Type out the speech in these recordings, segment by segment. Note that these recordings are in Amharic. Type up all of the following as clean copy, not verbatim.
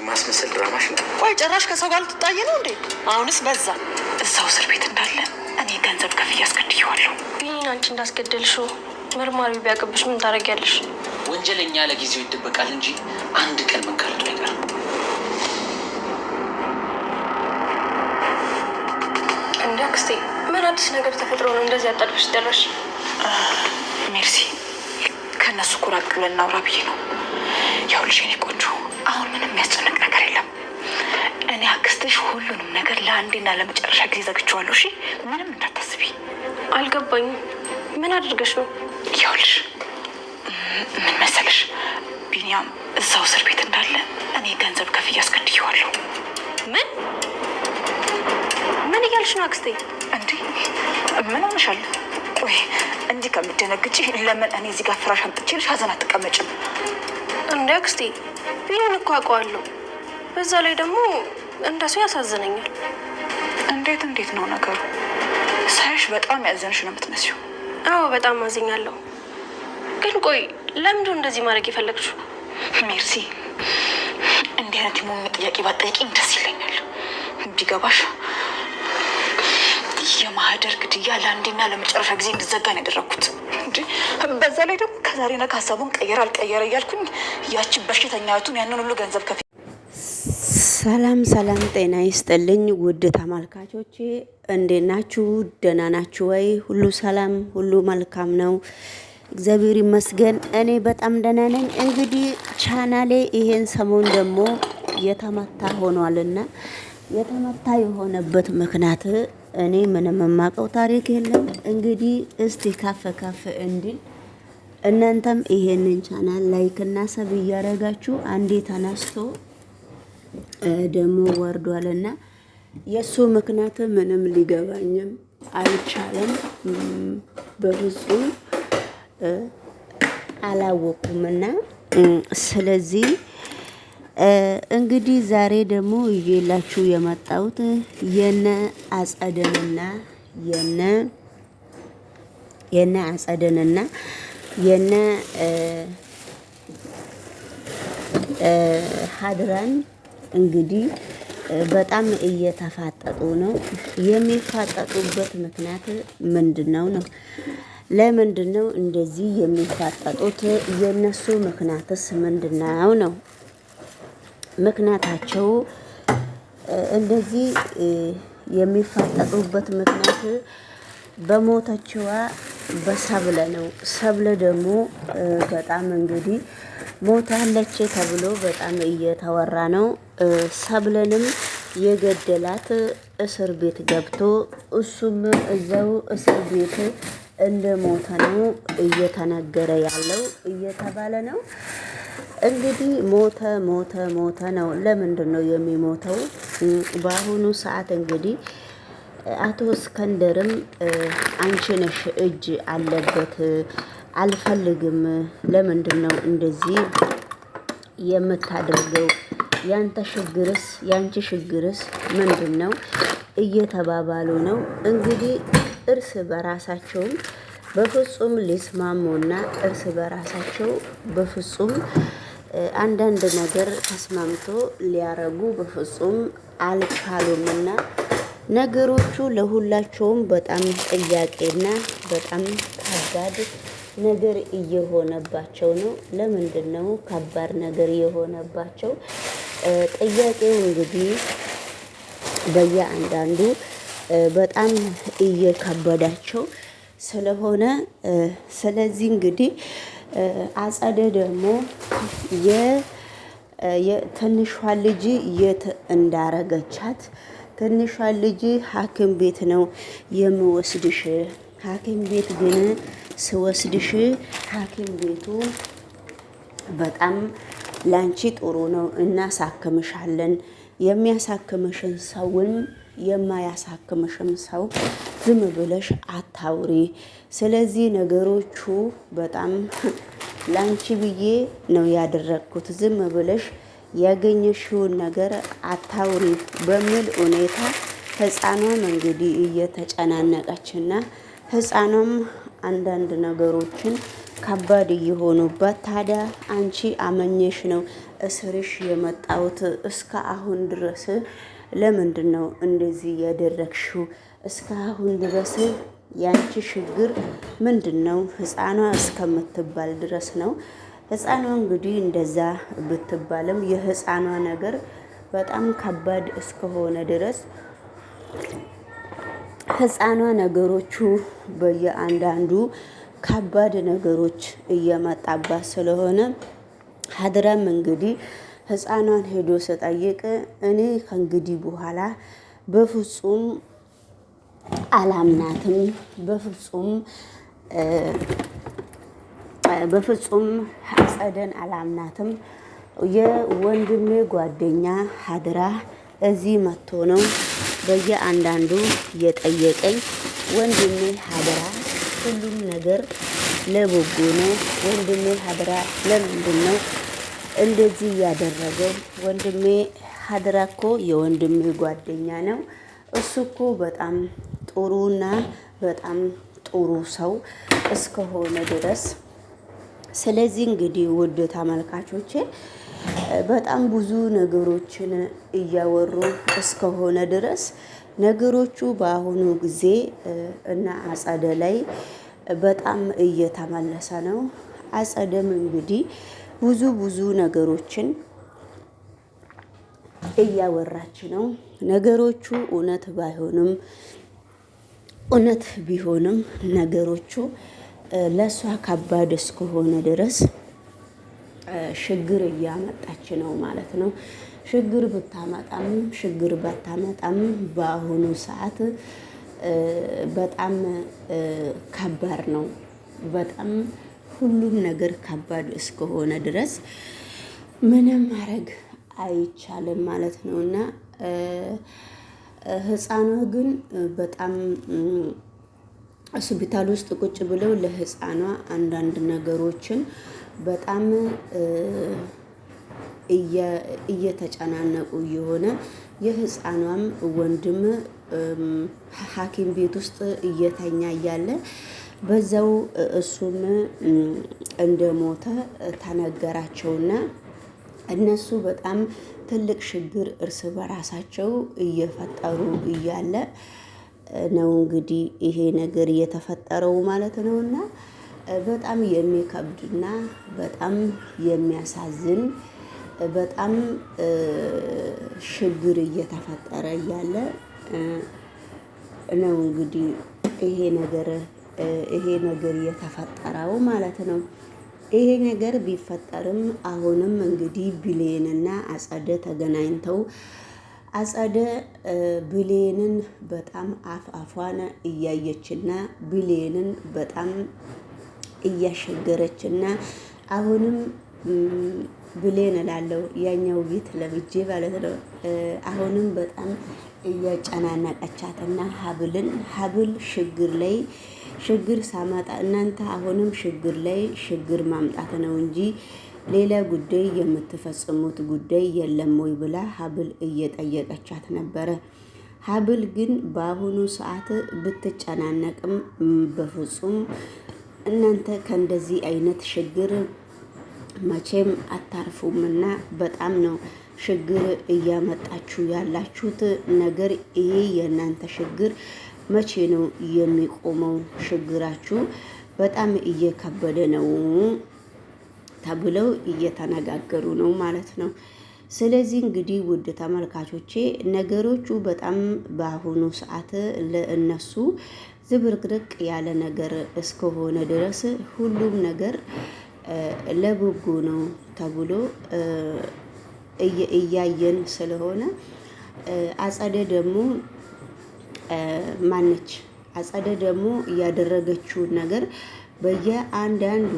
ማስመሰል ድራማሽ ነው። ቆይ ጭራሽ ከሰው ጋር ልትጣይ ነው እንዴ? አሁንስ በዛ። እዛው እስር ቤት እንዳለ እኔ ገንዘብ ከፍዬ አስገድየዋለሁ። ቢኒን አንቺ እንዳስገደልሽው መርማሪው ቢያቅብሽ ምን ታደርጊያለሽ? ወንጀለኛ ለጊዜው ይደበቃል እንጂ አንድ ቀን መጋለጡ አይቀርም። እንደ አክስቴ ምን አዲስ ነገር ተፈጥሮ ነው እንደዚህ አጣድፈሽ ደረሽ? ሜርሲ ከእነሱ እኮ ራቅ ብለን እናውራ ብዬ ነው። ይኸውልሽ የኔ ቆንጆ አሁን ምንም የሚያስጨንቅ ነገር የለም። እኔ አክስትሽ ሁሉንም ነገር ለአንዴና ለመጨረሻ ጊዜ ዘግቼዋለሁ። እሺ ምንም እንዳታስቢ። አልገባኝም። ምን አድርገሽ ነው? ይኸውልሽ ምን መሰለሽ ቢኒያም እዛው እስር ቤት እንዳለ እኔ ገንዘብ ከፍዬ አስገድየዋለሁ። ምን እያልሽ ነው አክስቴ? እንዴ ምን ሆነሻል? ቆይ እንዲህ ከምትደነግጪ ለምን እኔ እዚህ ጋር ፍራሽ አምጥቼልሽ ሀዘን አትቀመጭም? እንደ አክስቴ ቢኒን እኮ አውቀዋለሁ። በዛ ላይ ደግሞ እንደሱ ያሳዝነኛል። እንዴት ነው ነገሩ? ሳይሽ በጣም ያዘንሽ ነው የምትመስለው። አዎ በጣም አዝኛለሁ። ግን ቆይ ለምንድን እንደዚህ ማድረግ የፈለግሽው? ሜርሲ እንዲህ አይነት የሞኝ ጥያቄ ባትጠይቂኝ ደስ ይለኛል። ቢገባሽ የማህደር ግድያ ለአንዴና ለመጨረሻ ጊዜ እንዲዘጋ ነው ያደረኩት። በዛ ላይ ደግሞ ከዛሬ ነገ ሀሳቡን ቀየረ አልቀየረ እያልኩኝ ያቺ በሽተኛቱን ያንን ሁሉ ገንዘብ ከፍ ሰላም ጤና ይስጥልኝ ውድ ተመልካቾቼ፣ እንዴት ናችሁ? ደህና ናችሁ ወይ? ሁሉ ሰላም፣ ሁሉ መልካም ነው፣ እግዚአብሔር ይመስገን። እኔ በጣም ደህና ነኝ። እንግዲህ ቻናሌ ይሄን ሰሞን ደግሞ የተመታ ሆኗልና የተመታ የሆነበት ምክንያት እኔ ምንም የማውቀው ታሪክ የለም። እንግዲህ እስቲ ካፍ እንዲል እናንተም ይሄንን ቻናል ላይክ እና ሰብ እያደረጋችሁ አንዴ ተነስቶ ደግሞ ወርዷልና የሱ ምክንያት ምንም ሊገባኝም አልቻለም። በፍጹም አላወቁምና ስለዚህ እንግዲህ ዛሬ ደግሞ ይዤላችሁ የመጣሁት የነ አጸደንና የነ ሀድራን እንግዲህ በጣም እየተፋጠጡ ነው። የሚፋጠጡበት ምክንያት ምንድነው ነው? ለምንድነው እንደዚህ የሚፋጠጡት? የነሱ ምክንያትስ ምንድነው ነው? ምክንያታቸው እንደዚህ የሚፋጠጡበት ምክንያት በሞተችዋ በሰብለ ነው። ሰብለ ደግሞ በጣም እንግዲህ ሞታለች ተብሎ በጣም እየተወራ ነው። ሰብለንም የገደላት እስር ቤት ገብቶ እሱም እዛው እስር ቤት እንደሞተ ነው እየተነገረ ያለው እየተባለ ነው። እንግዲህ ሞተ ነው። ለምንድን ነው የሚሞተው? በአሁኑ ሰዓት እንግዲህ አቶ እስከንደርም አንቺ ነሽ እጅ አለበት አልፈልግም፣ ለምንድን ነው እንደዚህ የምታደርገው? ያንቺ ችግርስ ምንድን ነው እየተባባሉ ነው። እንግዲህ እርስ በራሳቸውም በፍጹም ሊስማሙና እርስ በራሳቸው በፍጹም አንዳንድ ነገር ተስማምቶ ሊያረጉ በፍጹም አልቻሉምና ነገሮቹ ለሁላቸውም በጣም ጥያቄና በጣም ከባድ ነገር እየሆነባቸው ነው። ለምንድን ነው ከባድ ነገር የሆነባቸው? ጥያቄው እንግዲህ በየአንዳንዱ በጣም እየከበዳቸው ስለሆነ ስለዚህ እንግዲህ አጸደ ደግሞ የትንሿ ልጅ የት እንዳረገቻት ትንሿ ልጅ ሐኪም ቤት ነው የምወስድሽ፣ ሐኪም ቤት ግን ስወስድሽ ሐኪም ቤቱ በጣም ላንቺ ጥሩ ነው፣ እናሳክምሻለን። የሚያሳክምሽን ሰውን የማያሳክምሽም ሰው ዝም ብለሽ አታውሪ። ስለዚህ ነገሮቹ በጣም ላንቺ ብዬ ነው ያደረግኩት፣ ዝም ብለሽ ያገኘሽውን ነገር አታውሪ በሚል ሁኔታ ህፃኗም እንግዲህ እየተጨናነቀችና ህፃኗም አንዳንድ ነገሮችን ከባድ እየሆኑባት፣ ታዲያ አንቺ አመኘሽ ነው እስርሽ የመጣሁት እስከ አሁን ድረስ ለምንድን ነው እንደዚህ ያደረግሽው? እስከ አሁን ድረስ ያንቺ ችግር ምንድን ነው? ህፃኗ እስከምትባል ድረስ ነው። ህፃኗ እንግዲህ እንደዛ ብትባልም የህፃኗ ነገር በጣም ከባድ እስከሆነ ድረስ ህፃኗ ነገሮቹ በየአንዳንዱ ከባድ ነገሮች እየመጣባት ስለሆነ ሀድራም እንግዲህ ህፃኗን ሄዶ ስጠይቅ እኔ ከእንግዲህ በኋላ በፍጹም አላምናትም፣ በፍጹም አጸደን አላምናትም። የወንድሜ ጓደኛ ሀድራ እዚህ መጥቶ ነው በየአንዳንዱ የጠየቀኝ። ወንድሜ ሀድራ ሁሉም ነገር ለበጎ ነው። ወንድሜ ሀድራ ለምንድን ነው እንደዚህ ያደረገው? ወንድሜ ሀድራ እኮ የወንድሜ ጓደኛ ነው። እሱ እኮ በጣም ጥሩና በጣም ጥሩ ሰው እስከሆነ ድረስ ስለዚህ እንግዲህ ውድ ተመልካቾቼ በጣም ብዙ ነገሮችን እያወሩ እስከሆነ ድረስ ነገሮቹ በአሁኑ ጊዜ እና አጸደ ላይ በጣም እየተመለሰ ነው። አጸደም እንግዲህ ብዙ ነገሮችን እያወራች ነው። ነገሮቹ እውነት ባይሆንም እውነት ቢሆንም ነገሮቹ ለእሷ ከባድ እስከሆነ ድረስ ችግር እያመጣች ነው ማለት ነው። ችግር ብታመጣም ችግር ባታመጣም በአሁኑ ሰዓት በጣም ከባድ ነው። በጣም ሁሉም ነገር ከባድ እስከሆነ ድረስ ምንም ማድረግ አይቻልም ማለት ነው። እና ህፃኗ ግን በጣም ሆስፒታል ውስጥ ቁጭ ብለው ለህፃኗ አንዳንድ ነገሮችን በጣም እየተጨናነቁ የሆነ የህፃኗም ወንድም ሐኪም ቤት ውስጥ እየተኛ እያለ በዛው እሱም እንደሞተ ተነገራቸውና እነሱ በጣም ትልቅ ችግር እርስ በራሳቸው እየፈጠሩ እያለ ነው እንግዲህ ይሄ ነገር እየተፈጠረው ማለት ነውና በጣም የሚከብድና በጣም የሚያሳዝን በጣም ችግር እየተፈጠረ እያለ ነው እንግዲህ ይሄ ነገር እየተፈጠረው ማለት ነው። ይሄ ነገር ቢፈጠርም አሁንም እንግዲህ ብሌንና አጸደ ተገናኝተው አጸደ ብሌንን በጣም አፏን እያየችና ብሌንን በጣም እያሸገረችና አሁንም ብሌን እላለሁ ያኛው ቤት ለብጄ ማለት ነው። አሁንም በጣም እያጨናነቀቻትና ሀብል ችግር ሳመጣ እናንተ አሁንም ችግር ላይ ችግር ማምጣት ነው እንጂ ሌላ ጉዳይ የምትፈጽሙት ጉዳይ የለም ወይ ብላ ሀብል እየጠየቀቻት ነበረ። ሀብል ግን በአሁኑ ሰዓት ብትጨናነቅም በፍጹም እናንተ ከእንደዚህ አይነት ችግር መቼም አታርፉምና በጣም ነው ችግር እያመጣችሁ ያላችሁት ነገር። ይሄ የእናንተ ችግር መቼ ነው የሚቆመው? ችግራችሁ በጣም እየከበደ ነው ተብለው እየተነጋገሩ ነው ማለት ነው። ስለዚህ እንግዲህ ውድ ተመልካቾቼ ነገሮቹ በጣም በአሁኑ ሰዓት ለእነሱ ዝብርቅርቅ ያለ ነገር እስከሆነ ድረስ ሁሉም ነገር ለበጎ ነው ተብሎ እያየን ስለሆነ አጸደ ደግሞ ማነች? አጸደ ደግሞ ያደረገችውን ነገር በየአንዳንዱ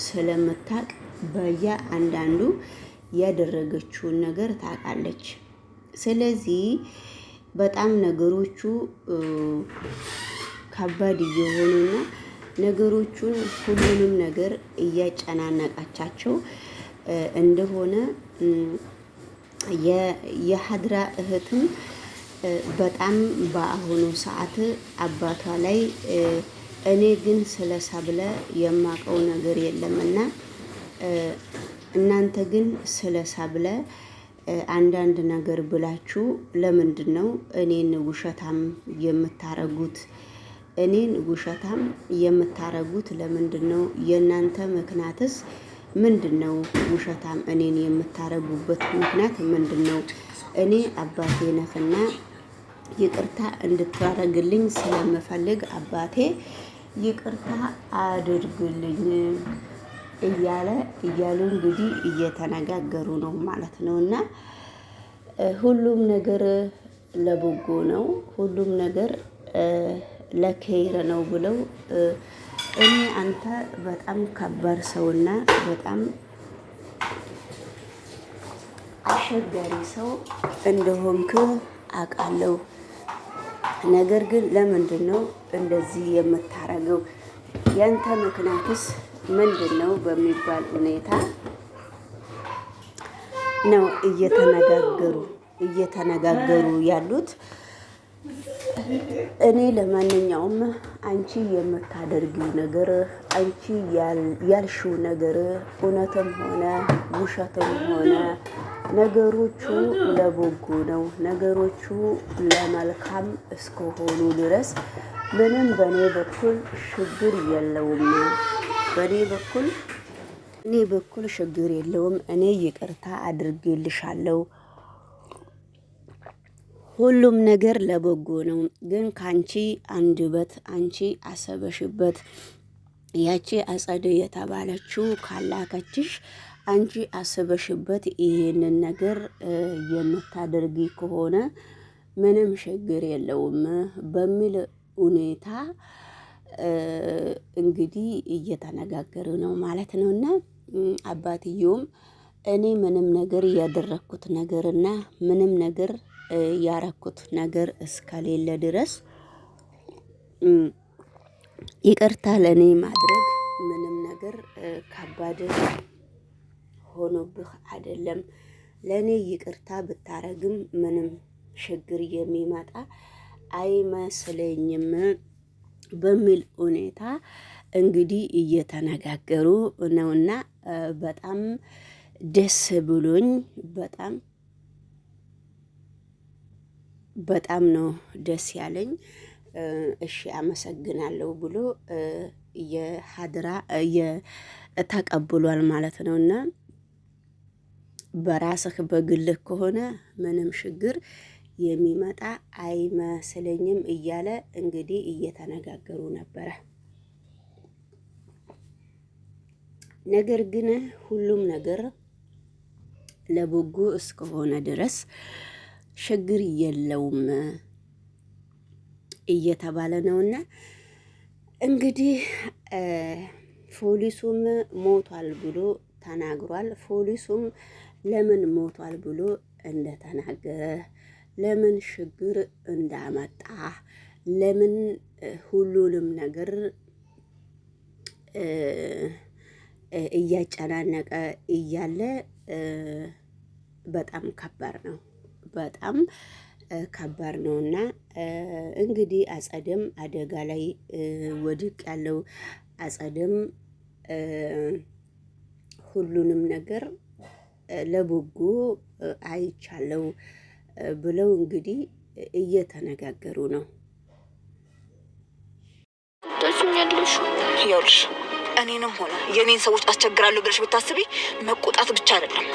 ስለምታቅ በየአንዳንዱ ያደረገችውን ነገር ታውቃለች። ስለዚህ በጣም ነገሮቹ ከባድ እየሆኑና ነገሮቹን ሁሉንም ነገር እያጨናነቃቻቸው እንደሆነ የሀድራ እህትም በጣም በአሁኑ ሰዓት አባቷ ላይ እኔ ግን ስለ ሰብለ የማውቀው ነገር የለምና እናንተ ግን ስለ ሰብለ አንዳንድ ነገር ብላችሁ ለምንድን ነው እኔን ውሸታም የምታረጉት? እኔን ውሸታም የምታረጉት ለምንድን ነው? የእናንተ ምክንያትስ ምንድን ነው? ውሸታም እኔን የምታረጉበት ምክንያት ምንድን ነው? እኔ አባቴ ነህና ይቅርታ እንድታረግልኝ ስለምፈልግ አባቴ ይቅርታ አድርግልኝ እያሉ እንግዲህ እየተነጋገሩ ነው ማለት ነው። እና ሁሉም ነገር ለበጎ ነው፣ ሁሉም ነገር ለከይር ነው ብለው እኔ አንተ በጣም ከባድ ሰውና በጣም አስቸጋሪ ሰው እንደሆንክ አውቃለሁ። ነገር ግን ለምንድን ነው እንደዚህ የምታረገው? ያንተ ምክንያትስ ምንድን ነው? በሚባል ሁኔታ ነው እየተነጋገሩ ያሉት። እኔ ለማንኛውም አንቺ የምታደርጊው ነገር አንቺ ያልሽው ነገር እውነትም ሆነ ውሸትም ሆነ ነገሮቹ ለበጎ ነው። ነገሮቹ ለመልካም እስከሆኑ ድረስ ምንም በእኔ በኩል ችግር የለውም። በእኔ በኩል ችግር የለውም። እኔ ይቅርታ አድርጌልሻለሁ። ሁሉም ነገር ለበጎ ነው። ግን ካንቺ አንደበት አንቺ አሰበሽበት ያቺ አጸደ የተባለችው ካላከችሽ አንቺ አስበሽበት ይሄንን ነገር የምታደርጊ ከሆነ ምንም ችግር የለውም በሚል ሁኔታ እንግዲህ እየተነጋገሩ ነው ማለት ነውና አባትየውም እኔ ምንም ነገር ያደረኩት ነገርና ምንም ነገር ያረኩት ነገር እስከሌለ ድረስ ይቅርታ ለኔ ማድረግ ምንም ነገር ከባድ ሆኖብህ አይደለም። ለኔ ይቅርታ ብታረግም ምንም ችግር የሚመጣ አይመስለኝም በሚል ሁኔታ እንግዲህ እየተነጋገሩ ነውና በጣም ደስ ብሎኝ በጣም ነው ደስ ያለኝ። እሺ አመሰግናለሁ ብሎ የሀድራ ተቀብሏል ማለት ነውና በራስህ በግልህ ከሆነ ምንም ችግር የሚመጣ አይመስለኝም እያለ እንግዲህ እየተነጋገሩ ነበረ። ነገር ግን ሁሉም ነገር ለበጎ እስከሆነ ድረስ ችግር የለውም እየተባለ ነውና እንግዲህ ፖሊሱም ሞቷል ብሎ ተናግሯል። ፖሊሱም ለምን ሞቷል ብሎ እንደተናገረ ለምን ችግር እንዳመጣ ለምን ሁሉንም ነገር እያጨናነቀ እያለ በጣም ከባድ ነው። በጣም ከባድ ነውና እንግዲህ አጸደም አደጋ ላይ ወድቅ ያለው አጸደም ሁሉንም ነገር ለበጎ አይቻለው ብለው እንግዲህ እየተነጋገሩ ነው። ታሱኛለሽ ይኸውልሽ እኔንም ሆነ የኔን ሰዎች አስቸግራለሁ ብለሽ ብታስቢ መቆጣት ብቻ አይደለም